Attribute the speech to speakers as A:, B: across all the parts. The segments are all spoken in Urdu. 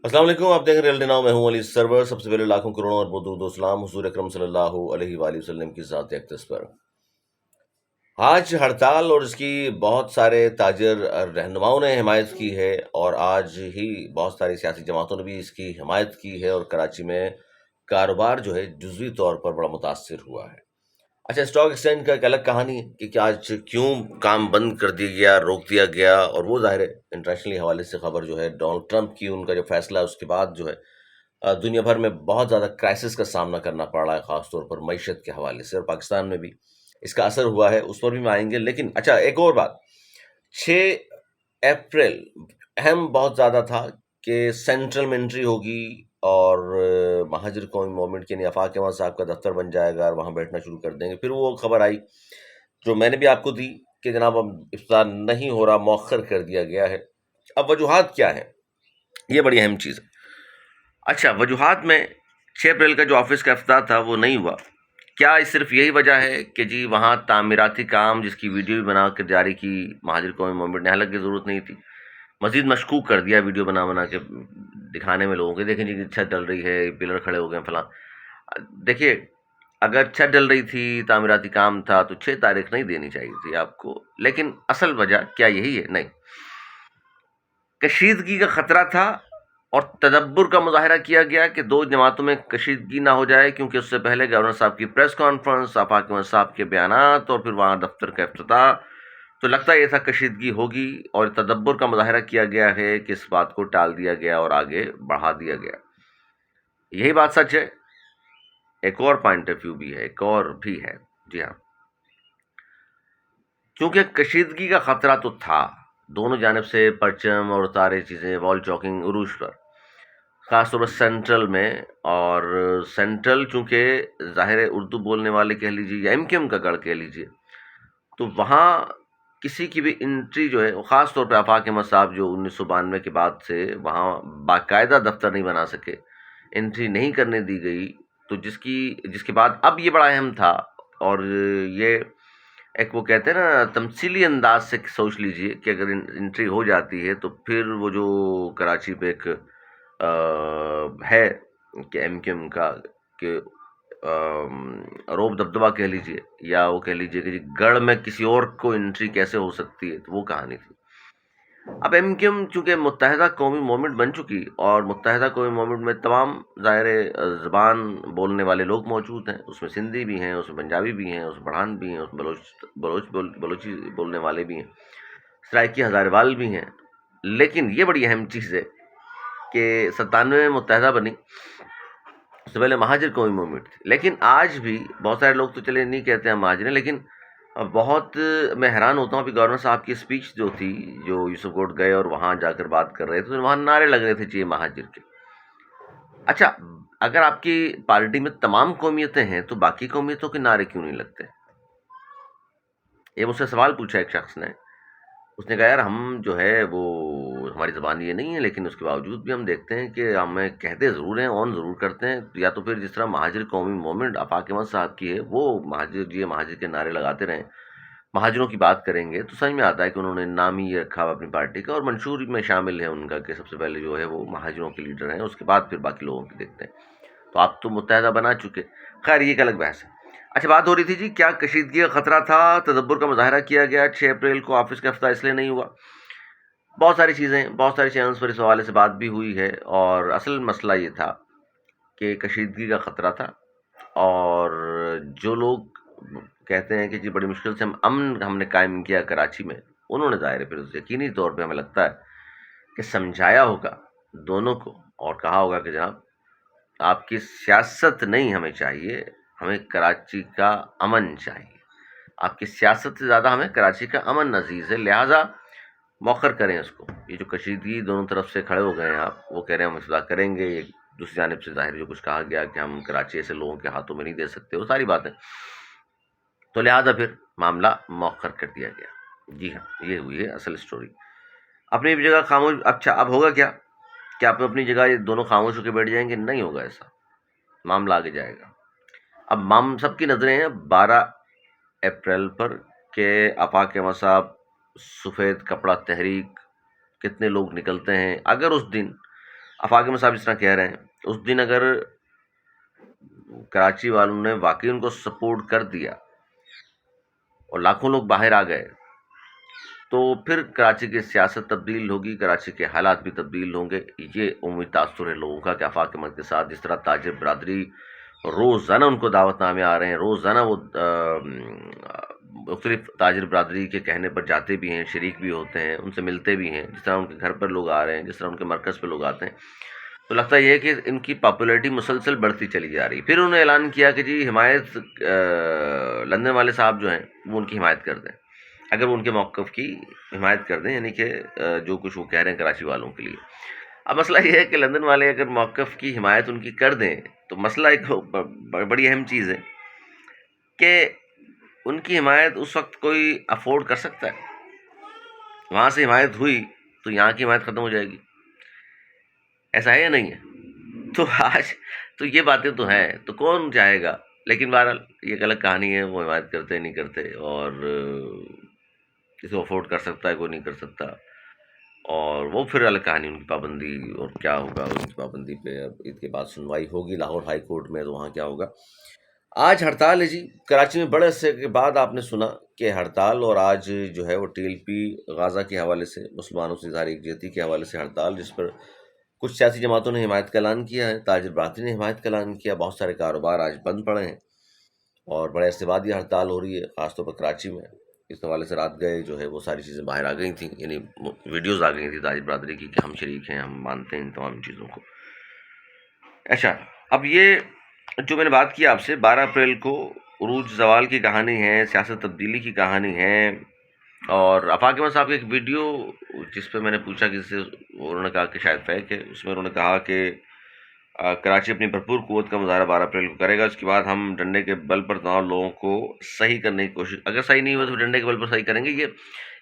A: السلام علیکم، آپ دیکھ رہے ہیں ناؤ، میں ہوں علی سرور۔ سب سے پہلے لاکھوں کروڑوں اور درود و سلام حضور اکرم صلی اللہ علیہ وآلہ وسلم کی ذات اقدس پر۔ آج ہڑتال اور اس کی بہت سارے تاجر رہنماؤں نے حمایت کی ہے، اور آج ہی بہت ساری سیاسی جماعتوں نے بھی اس کی حمایت کی ہے، اور کراچی میں کاروبار جو ہے جزوی طور پر بڑا متاثر ہوا ہے۔ اچھا، اسٹاک ایکسچینج کا ایک الگ کہانی ہے کہ آج کیوں کام بند کر دیا گیا، روک دیا گیا، اور وہ ظاہر ہے انٹرنیشنلی حوالے سے خبر جو ہے ڈونلڈ ٹرمپ کی، ان کا جو فیصلہ ہے اس کے بعد جو ہے دنیا بھر میں بہت زیادہ کرائسس کا سامنا کرنا پڑ رہا ہے، خاص طور پر معیشت کے حوالے سے، اور پاکستان میں بھی اس کا اثر ہوا ہے، اس پر بھی ہم آئیں گے۔ لیکن اچھا، ایک اور بات، 6 اپریل اہم بہت زیادہ تھا کہ سینٹرل میں انٹری ہوگی، اور مہاجر قومی موومنٹ کے یعنی آفاق احمد صاحب کا دفتر بن جائے گا، اور وہاں بیٹھنا شروع کر دیں گے۔ پھر وہ خبر آئی جو میں نے بھی آپ کو دی کہ جناب اب افتتاح نہیں ہو رہا، مؤخر کر دیا گیا ہے۔ اب وجوہات کیا ہیں، یہ بڑی اہم چیز ہے۔ اچھا، وجوہات میں 6 اپریل کا جو آفس کا افتتاح تھا وہ نہیں ہوا۔ کیا صرف یہی وجہ ہے کہ جی وہاں تعمیراتی کام، جس کی ویڈیو بھی بنا کر جاری کی مہاجر قومی موومنٹ نے، حالانکہ ضرورت نہیں تھی، مزید مشکوک کر دیا ویڈیو بنا بنا کے دکھانے میں لوگوں کے، دیکھیں جی چھت ڈل رہی ہے، پلر کھڑے ہو گئے فلاں۔ دیکھیے، اگر چھت ڈل رہی تھی، تعمیراتی کام تھا، تو 6 تاریخ نہیں دینی چاہیے تھی آپ کو۔ لیکن اصل وجہ کیا یہی ہے؟ نہیں، کشیدگی کا خطرہ تھا، اور تدبر کا مظاہرہ کیا گیا کہ دو جماعتوں میں کشیدگی نہ ہو جائے، کیونکہ اس سے پہلے گورنر صاحب کی پریس کانفرنس، آفاق احمد صاحب کے بیانات، اور پھر وہاں دفتر کا افتتاح، تو لگتا یہ تھا کشیدگی ہوگی، اور تدبر کا مظاہرہ کیا گیا ہے کہ اس بات کو ٹال دیا گیا اور آگے بڑھا دیا گیا۔ یہی بات سچ ہے۔ ایک اور پوائنٹ آف ویو بھی ہے، ایک اور بھی ہے، جی ہاں، کیونکہ کشیدگی کا خطرہ تو تھا، دونوں جانب سے پرچم اور تارے چیزیں، وال چاکنگ عروج پر، خاص طور پر سینٹرل میں۔ اور سینٹرل چونکہ ظاہر اردو بولنے والے کہہ لیجیے یا ایم کا گڑھ کہہ لیجیے، تو وہاں کسی کی بھی انٹری جو ہے، خاص طور پہ آفاق احمد صاحب جو 1992 کے بعد سے وہاں باقاعدہ دفتر نہیں بنا سکے، انٹری نہیں کرنے دی گئی، تو جس کے بعد اب یہ بڑا اہم تھا۔ اور یہ ایک وہ کہتے ہیں نا تمثیلی انداز سے سوچ لیجئے کہ اگر انٹری ہو جاتی ہے تو پھر وہ جو کراچی پہ ایک ہے کہ ایم کا کہ روب دبدبہ کہہ لیجئے، یا وہ کہہ لیجئے کہ جی گڑھ میں کسی اور کو انٹری کیسے ہو سکتی ہے، تو وہ کہانی تھی۔ اب ایم چونکہ متحدہ قومی موومنٹ بن چکی، اور متحدہ قومی موومنٹ میں تمام ظاہر زبان بولنے والے لوگ موجود ہیں، اس میں سندھی بھی ہیں، اس میں پنجابی بھی ہیں، اس میں پٹھان بھی ہیں، اس میں بلوچی بولنے والے بھی ہیں، سرائکی ہزارے وال بھی ہیں۔ لیکن یہ بڑی اہم چیز ہے کہ 97 میں متحدہ بنی، اس سے پہلے مہاجر قومی موومنٹ تھی۔ لیکن آج بھی بہت سارے لوگ تو چلے نہیں کہتے ہیں مہاجرین، لیکن بہت میں حیران ہوتا ہوں، ابھی گورنر صاحب کی اسپیچ جو تھی، جو یوسف گوڈ گئے اور وہاں جا کر بات کر رہے تھے، تو وہاں نعرے لگ رہے تھے چاہیے مہاجر کے۔ اچھا، اگر آپ کی پارٹی میں تمام قومیتیں ہیں تو باقی قومیتوں کے نعرے کیوں نہیں لگتے؟ یہ مجھ سے سوال پوچھا ایک شخص نے، اس نے کہا یار ہم جو ہے وہ ہماری زبان یہ نہیں ہے، لیکن اس کے باوجود بھی ہم دیکھتے ہیں کہ ہمیں کہتے ضرور ہیں، اون ضرور کرتے ہیں، یا تو پھر جس طرح مہاجر قومی موومنٹ آفاق احمد صاحب کی ہے، وہ مہاجر کے نعرے لگاتے رہیں، مہاجروں کی بات کریں گے تو سمجھ میں آتا ہے کہ انہوں نے نام ہی یہ رکھا ہوا اپنی پارٹی کا، اور منشور میں شامل ہے ان کا کہ سب سے پہلے جو ہے وہ مہاجروں کے لیڈر ہیں، اس کے بعد پھر باقی لوگوں کی دیکھتے ہیں۔ تو آپ تو متحدہ بنا چکے، خیر یہ ایک الگ بحث ہے۔ اچھا، بات ہو رہی تھی جی کیا کشیدگی کا خطرہ تھا، تدبر کا مظاہرہ کیا گیا، 6 اپریل کو آفس کا افتتاح اس لیے نہیں ہوا۔ بہت ساری چیزیں، بہت سارے چینلز پر اس حوالے سے بات بھی ہوئی ہے، اور اصل مسئلہ یہ تھا کہ کشیدگی کا خطرہ تھا، اور جو لوگ کہتے ہیں کہ جی بڑی مشکل سے ہم نے قائم کیا کراچی میں، انہوں نے ظاہر ہے پھر یقینی طور پہ ہمیں لگتا ہے کہ سمجھایا ہوگا دونوں کو، اور کہا ہوگا کہ جناب آپ کی سیاست نہیں ہمیں چاہیے، ہمیں کراچی کا امن چاہیے، آپ کی سیاست سے زیادہ ہمیں کراچی کا امن عزیز ہے، لہٰذا مؤخر کریں اس کو۔ یہ جو کشیدگی دونوں طرف سے کھڑے ہو گئے ہیں آپ، وہ کہہ رہے ہیں ہم اصلاح کریں گے، ایک دوسری جانب سے ظاہر جو کچھ کہا گیا کہ ہم کراچی ایسے لوگوں کے ہاتھوں میں نہیں دے سکتے، وہ ساری باتیں، تو لہٰذا پھر معاملہ مؤخر کر دیا گیا۔ جی ہاں، یہ ہوئی ہے اصل اسٹوری۔ اپنی جگہ خاموش، اچھا اب ہوگا کیا کہ آپ اپنی جگہ یہ دونوں خاموش ہو کے بیٹھ جائیں گے؟ نہیں ہوگا ایسا، معاملہ آگے جائے گا۔ اب سب کی نظریں ہیں 12 اپریل پر کہ آفاق احمد صاحب سفید کپڑا تحریک، کتنے لوگ نکلتے ہیں۔ اگر اس دن آفاق احمد صاحب جس طرح کہہ رہے ہیں، اس دن اگر کراچی والوں نے واقعی ان کو سپورٹ کر دیا اور لاکھوں لوگ باہر آ گئے تو پھر کراچی کی سیاست تبدیل ہوگی، کراچی کے حالات بھی تبدیل ہوں گے. یہ عمومی تاثر ہے لوگوں کا کہ آفاق احمد کے ساتھ جس طرح تاجر برادری روزانہ ان کو دعوت نامے آ رہے ہیں، روزانہ وہ مختلف تاجر برادری کے کہنے پر جاتے بھی ہیں، شریک بھی ہوتے ہیں، ان سے ملتے بھی ہیں، جس طرح ان کے گھر پر لوگ آ رہے ہیں، جس طرح ان کے مرکز پہ لوگ آتے ہیں، تو لگتا یہ ہے کہ ان کی پاپولیرٹی مسلسل بڑھتی چلی جا رہی. پھر انہوں نے اعلان کیا کہ جی حمایت لندن والے صاحب جو ہیں وہ ان کی حمایت کر دیں، اگر وہ ان کے موقف کی حمایت کر دیں، یعنی کہ جو کچھ وہ کہہ رہے ہیں کراچی والوں کے لیے. اب مسئلہ یہ ہے کہ لندن والے اگر موقف کی حمایت ان کی کر دیں تو مسئلہ ایک بڑی اہم چیز ہے کہ ان کی حمایت اس وقت کوئی افورڈ کر سکتا ہے. وہاں سے حمایت ہوئی تو یہاں کی حمایت ختم ہو جائے گی، ایسا ہے یا نہیں ہے؟ تو آج تو یہ باتیں تو ہیں، تو کون چاہے گا؟ لیکن بہرحال یہ ایک الگ کہانی ہے، وہ حمایت کرتے نہیں کرتے، اور کسی کو افورڈ کر سکتا ہے، کوئی نہیں کر سکتا، اور وہ پھر الگ کہانی، ان کی پابندی اور کیا ہوگا ان کی پابندی پہ. اب عید کے بعد سنوائی ہوگی لاہور ہائی کورٹ میں، تو وہاں کیا ہوگا. آج ہڑتال ہے جی کراچی میں، بڑے عرصے کے بعد آپ نے سنا کہ ہڑتال، اور آج جو ہے وہ ٹی ایل پی غازہ کے حوالے سے، مسلمانوں سے اظہار یکجہتی کے حوالے سے ہڑتال، جس پر کچھ سیاسی جماعتوں نے حمایت کا اعلان کیا ہے، تاجر برادری نے حمایت کا اعلان کیا، بہت سارے کاروبار آج بند پڑے ہیں، اور بڑے عرصے بعد یہ ہڑتال ہو رہی ہے، خاص طور پر کراچی میں. اس حوالے سے رات گئے جو ہے وہ ساری چیزیں باہر آ گئی تھیں، یعنی ویڈیوز آ گئی تھیں تاجر برادری کی کہ ہم شریک ہیں، ہم مانتے ہیں ان تمام چیزوں کو. اچھا، اب یہ جو میں نے بات کی آپ سے 12 اپریل کو عروج زوال کی کہانی ہے، سیاست تبدیلی کی کہانی ہے. اور آفاق احمد صاحب کی ایک ویڈیو جس پہ میں نے پوچھا کسی سے، انہوں نے کہا کہ شاید فیک ہے. اس میں انہوں نے کہا کہ کراچی اپنی بھرپور قوت کا مظاہرہ 12 اپریل کو کرے گا، اس کے بعد ہم ڈنڈے کے بل پر تمام لوگوں کو صحیح کرنے کی کوشش، اگر صحیح نہیں ہوا تو ڈنڈے کے بل پر صحیح کریں گے. یہ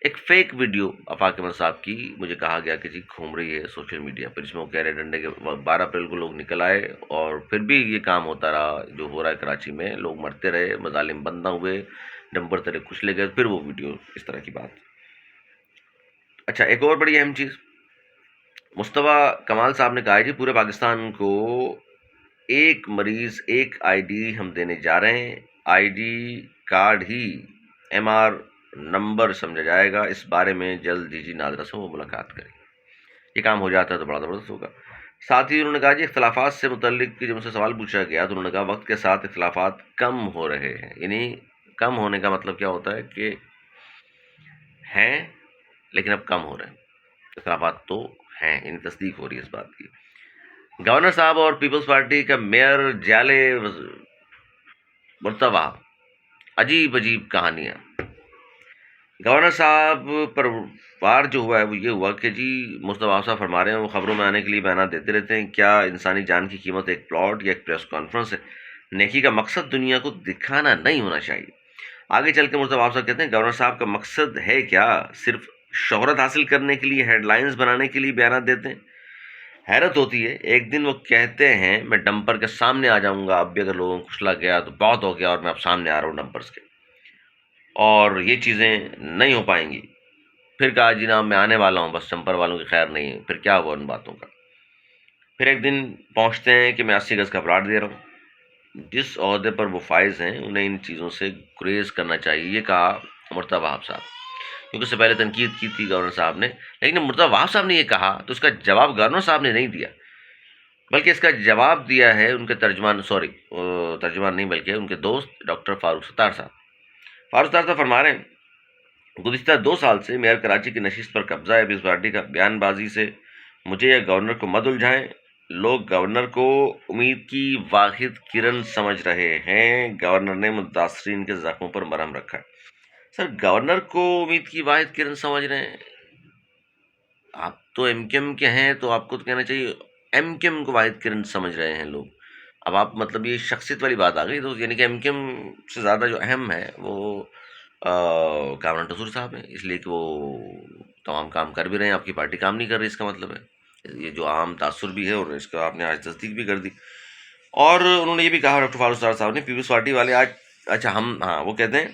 A: ایک فیک ویڈیو آفاق احمد صاحب کی مجھے کہا گیا کہ جی گھوم رہی ہے سوشل میڈیا پر، جس میں وہ کہہ رہے ڈنڈے کے 12 اپریل کو لوگ نکل آئے اور پھر بھی یہ کام ہوتا رہا جو ہو رہا ہے کراچی میں، لوگ مرتے رہے، مظالم بند نہ ہوئے، ڈمپر طرح کچلے گئے. پھر وہ ویڈیو اس طرح کی بات. اچھا، ایک اور بڑی اہم چیز مصطفیٰ کمال صاحب نے کہا ہے جی پورے پاکستان کو ایک مریض ایک آئی ڈی ہم دینے جا رہے ہیں، آئی ڈی کارڈ ہی ایم آر نمبر سمجھا جائے گا، اس بارے میں جلد جی نادرہ سے وہ ملاقات کریں. یہ کام ہو جاتا ہے تو بڑا زبردست ہوگا. ساتھ ہی انہوں نے کہا جی اختلافات سے متعلق جب ان سے سوال پوچھا گیا تو انہوں نے کہا وقت کے ساتھ اختلافات کم ہو رہے ہیں. یعنی کم ہونے کا مطلب کیا ہوتا ہے کہ ہیں لیکن اب کم ہو رہے ہیں، اختلافات تو ہیں، یعنی تصدیق ہو رہی ہے اس بات کی. گورنر صاحب اور پیپلز پارٹی کا میئر جالے مرتبہ، عجیب کہانیاں. گورنر صاحب پر وار جو ہوا ہے وہ یہ ہوا کہ جی مصطفیٰ صاحب فرما رہے ہیں وہ خبروں میں آنے کے لیے بیانات دیتے رہتے ہیں، کیا انسانی جان کی قیمت ایک پلاٹ یا ایک پریس کانفرنس ہے؟ نیکی کا مقصد دنیا کو دکھانا نہیں ہونا چاہیے. آگے چل کے مصطفیٰ صاحب کہتے ہیں گورنر صاحب کا مقصد ہے کیا؟ صرف شہرت حاصل کرنے کے لیے، ہیڈ لائنز بنانے کے لیے بیانات دیتے ہیں. حیرت ہوتی ہے، ایک دن وہ کہتے ہیں میں ڈمپر کے سامنے آ جاؤں گا، اب بھی اگر لوگوں کو کچلا گیا تو بہت ہو گیا اور میں اب سامنے آ رہا ہوں ڈمپرس کے، اور یہ چیزیں نہیں ہو پائیں گی. پھر کہا جی نا میں آنے والا ہوں، بس ڈمپر والوں کی خیر نہیں ہے. پھر کیا ہوا ان باتوں کا؟ پھر ایک دن پہنچتے ہیں کہ میں 80 گز کا پلاٹ دے رہا ہوں. جس عہدے پر وہ فائز ہیں انہیں ان چیزوں سے گریز کرنا چاہیے، یہ کہا مرتضیٰ وہاب صاحب. کیونکہ اس سے پہلے تنقید کی تھی گورنر صاحب نے، لیکن مرتضیٰ وہاب صاحب نے یہ کہا تو اس کا جواب گورنر صاحب نے نہیں دیا، بلکہ اس کا جواب دیا ہے ان کے ترجمان نہیں بلکہ ان کے دوست ڈاکٹر فاروق ستار صاحب. فاروق ستار صاحب فرما رہے ہیں گزشتہ 2 سال سے میئر کراچی کی نشست پر قبضہ ہے، پیپلز پارٹی کا بیان بازی سے مجھے یا گورنر کو مت الجھائیں. لوگ گورنر کو امید کی واحد کرن سمجھ رہے ہیں، گورنر نے متاثرین کے زخموں پر مرہم رکھا ہے. سر گورنر کو امید کی واحد کرن سمجھ رہے ہیں؟ آپ تو ایم کیو ایم کے ہیں تو آپ کو تو کہنا چاہیے ایم کیو ایم کو واحد کرن سمجھ رہے ہیں لوگ. اب آپ مطلب یہ شخصیت والی بات آ گئی، تو یعنی کہ ایم کیو ایم سے زیادہ جو اہم ہے وہ کامران ٹسور صاحب ہیں، اس لیے کہ وہ تمام کام کر بھی رہے ہیں، آپ کی پارٹی کام نہیں کر رہی، اس کا مطلب ہے یہ جو عام تاثر بھی ہے، اور اس کا آپ نے آج تصدیق بھی کر دی. اور انہوں نے یہ بھی کہا ڈاکٹر فاروق ستار صاحب نے پیپلز پارٹی والے آج وہ کہتے ہیں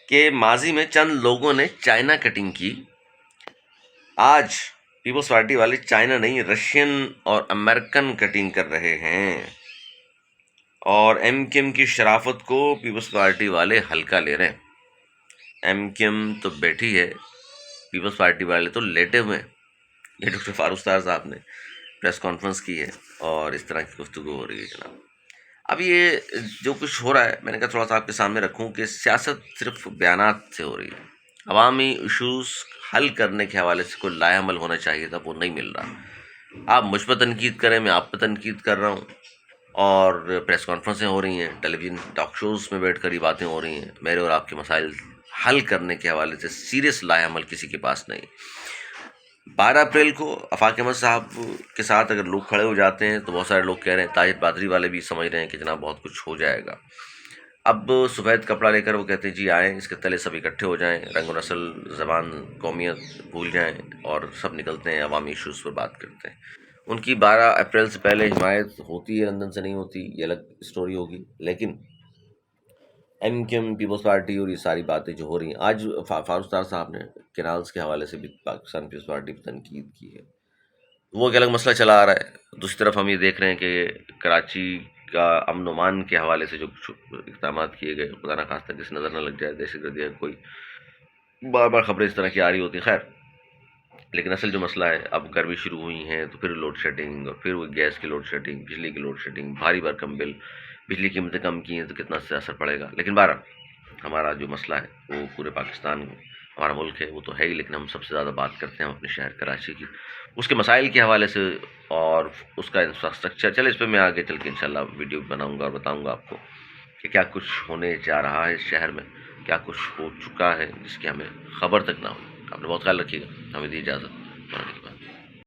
A: کہ ماضی میں چند لوگوں نے چائنا کٹنگ کی، آج پیپلز پارٹی والے چائنا نہیں رشین اور امریکن کٹنگ کر رہے ہیں، اور ایم کیو ایم کی شرافت کو پیپلز پارٹی والے ہلکا لے رہے ہیں۔ ایم کیو ایم تو بیٹھی ہے، پیپلز پارٹی والے تو لیٹے ہوئے ہیں۔ یہ ڈاکٹر فاروق ستار صاحب نے پریس کانفرنس کی ہے اور اس طرح کی گفتگو ہو رہی ہے جناب۔ اب یہ جو کچھ ہو رہا ہے، میں نے کہا تھوڑا سا آپ کے سامنے رکھوں کہ سیاست صرف بیانات سے ہو رہی ہے، عوامی ایشوز حل کرنے کے حوالے سے کوئی لائے عمل ہونا چاہیے تھا، وہ نہیں مل رہا۔ آپ مجھ پر تنقید کریں، میں آپ پہ تنقید کر رہا ہوں، اور پریس کانفرنسیں ہو رہی ہیں، ٹیلی ویژن ٹاک شوز میں بیٹھ کر یہ باتیں ہو رہی ہیں، میرے اور آپ کے مسائل حل کرنے کے حوالے سے سیریس لائے عمل کسی کے پاس نہیں۔ 12 اپریل کو آفاق احمد صاحب کے ساتھ اگر لوگ کھڑے ہو جاتے ہیں تو بہت سارے لوگ کہہ رہے ہیں، طاہر بادری والے بھی سمجھ رہے ہیں کہ جناب بہت کچھ ہو جائے گا۔ اب سفید کپڑا لے کر وہ کہتے ہیں جی آئیں، اس کے تلے سب اکٹھے ہو جائیں، رنگ و نسل، زبان، قومیت بھول جائیں، اور سب نکلتے ہیں عوامی ایشوز پر بات کرتے ہیں۔ ان کی 12 اپریل سے پہلے حمایت ہوتی ہے، لندن سے نہیں ہوتی، یہ الگ اسٹوری ہوگی، لیکن M Q M, Peoples Party اور یہ ساری باتیں جو ہو رہی ہیں، آج فاروق ستار صاحب نے کینالز کے حوالے سے بھی پاکستان پیپلز پارٹی پہ تنقید کی ہے، وہ ایک الگ مسئلہ چلا آ رہا ہے۔ دوسری طرف ہم یہ دیکھ رہے ہیں کہ کراچی کا امن و امان کے حوالے سے جو اقدامات کیے گئے، خدا نخواستہ کسی نظر نہ لگ جائے، دہشت گردی کوئی بار بار خبریں اس طرح کی آ رہی ہوتی ہیں، خیر، لیکن اصل جو مسئلہ ہے، اب گرمی شروع ہوئی ہیں تو پھر لوڈ شیڈنگ، اور پھر وہ گیس کی لوڈ شیڈنگ، بجلی کی لوڈ شیڈنگ، بھاری بھرکم بل، بجلی کی قیمتیں کم کی ہیں تو کتنا اس سے اثر پڑے گا۔ لیکن بہرحال ہمارا جو مسئلہ ہے وہ پورے پاکستان، ہمارا ملک ہے وہ تو ہے ہی، لیکن ہم سب سے زیادہ بات کرتے ہیں ہم اپنے شہر کراچی کی، اس کے مسائل کے حوالے سے اور اس کا انفراسٹرکچر۔ چلے اس پہ میں آگے چل کے انشاءاللہ ویڈیو بناؤں گا اور بتاؤں گا آپ کو کہ کیا کچھ ہونے جا رہا ہے اس شہر میں، کیا کچھ ہو چکا ہے جس کی ہمیں خبر تک نہ ہوئی۔ آپ نے بہت خیال رکھیے گا، ہمیں دی اجازت۔